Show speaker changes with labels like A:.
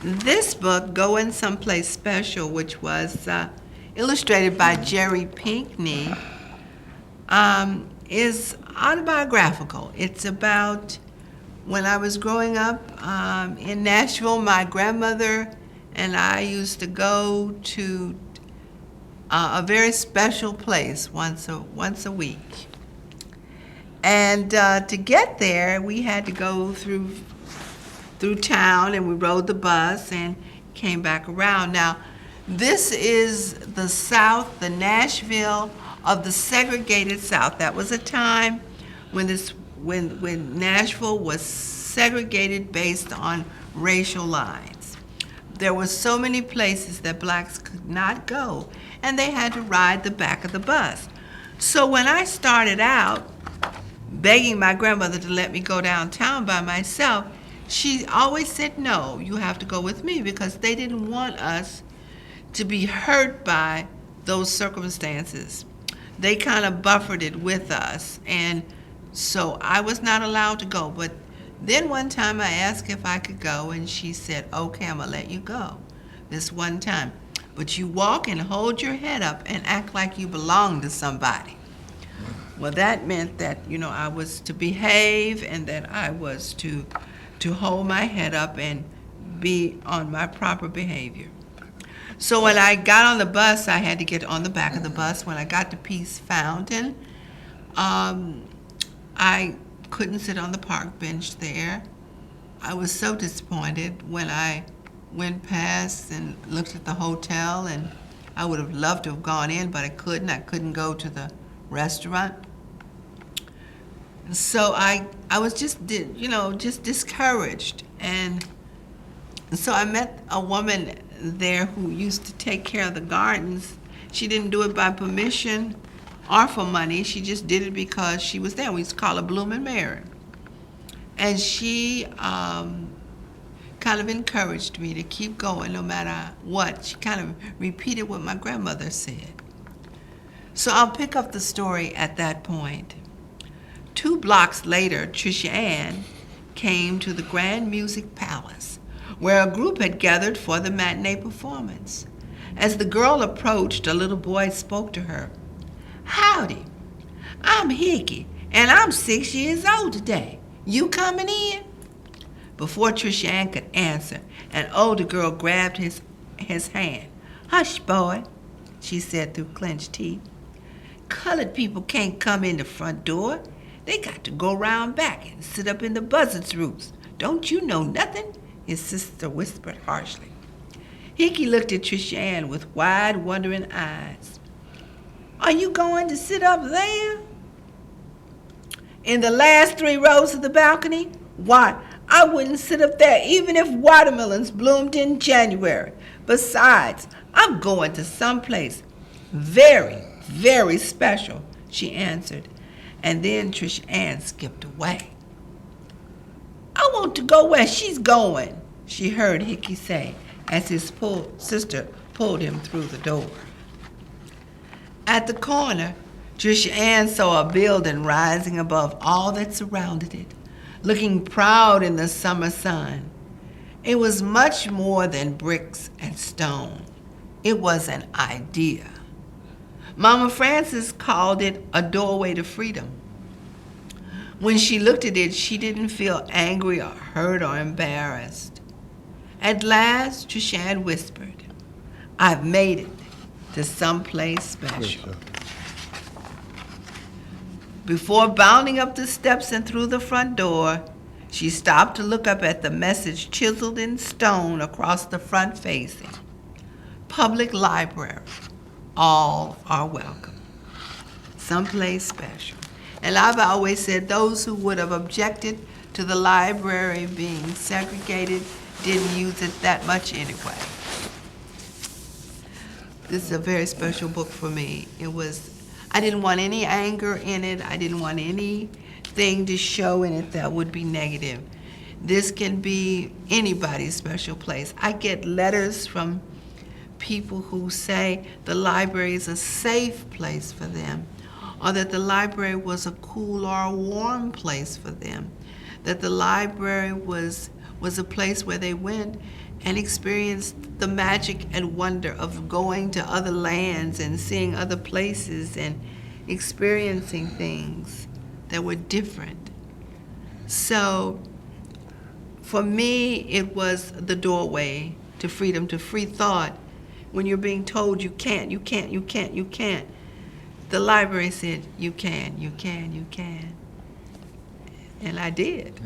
A: This book, Going Someplace Special, which was illustrated by Jerry Pinkney, is autobiographical. It's about when I was growing up in Nashville. My grandmother and I used to go to a very special place once a week. And to get there, we had to go through town, and we rode the bus and came back around. Now, this is the South, the Nashville of the segregated South. That was a time when Nashville was segregated based on racial lines. There were so many places that blacks could not go, and they had to ride the back of the bus. So when I started out begging my grandmother to let me go downtown by myself, she always said, no, you have to go with me, because they didn't want us to be hurt by those circumstances. They kind of buffered it with us, and so I was not allowed to go. But then one time I asked if I could go, and she said, okay, I'm going to let you go this one time. But you walk and hold your head up and act like you belong to somebody. Well, that meant that, I was to behave, and that I was to hold my head up and be on my proper behavior. So when I got on the bus, I had to get on the back of the bus. When I got to Peace Fountain, I couldn't sit on the park bench there. I was so disappointed when I went past and looked at the hotel, and I would have loved to have gone in, but I couldn't. I couldn't go to the restaurant. So I was just discouraged. And so I met a woman there who used to take care of the gardens. She didn't do it by permission or for money. She just did it because she was there. We used to call her Bloomin' Mary. And she kind of encouraged me to keep going no matter what. She kind of repeated what my grandmother said. So I'll pick up the story at that point. 2 blocks later, Trisha Ann came to the Grand Music Palace, where a group had gathered for the matinee performance. As the girl approached, a little boy spoke to her. Howdy, I'm Hickey, and I'm 6 years old today. You coming in? Before Trisha Ann could answer, an older girl grabbed his hand. Hush, boy, she said through clenched teeth. Colored people can't come in the front door. They got to go round back and sit up in the buzzards' roost. Don't you know nothing? His sister whispered harshly. Hickey looked at Trisha Ann with wide, wondering eyes. Are you going to sit up there? In the last 3 rows of the balcony? Why, I wouldn't sit up there even if watermelons bloomed in January. Besides, I'm going to someplace very, very special, she answered. And then Trisha Ann skipped away. I want to go where she's going, she heard Hickey say as his sister pulled him through the door. At the corner, Trisha Ann saw a building rising above all that surrounded it, looking proud in the summer sun. It was much more than bricks and stone. It was an idea. Mama Frances called it a doorway to freedom. When she looked at it, she didn't feel angry or hurt or embarrassed. At last, Trisha Ann whispered, I've made it to someplace special. Before bounding up the steps and through the front door, she stopped to look up at the message chiseled in stone across the front facing. Public library. All are welcome. Someplace special. And I've always said those who would have objected to the library being segregated didn't use it that much anyway. This is a very special book for me. I didn't want any anger in it. I didn't want anything to show in it that would be negative. This can be anybody's special place. I get letters from people who say the library is a safe place for them, or that the library was a cool or a warm place for them, that the library was a place where they went and experienced the magic and wonder of going to other lands and seeing other places and experiencing things that were different. So for me, it was the doorway to freedom, to free thought. When you're being told you can't, you can't, you can't, you can't, the library said, you can, you can, you can. And I did.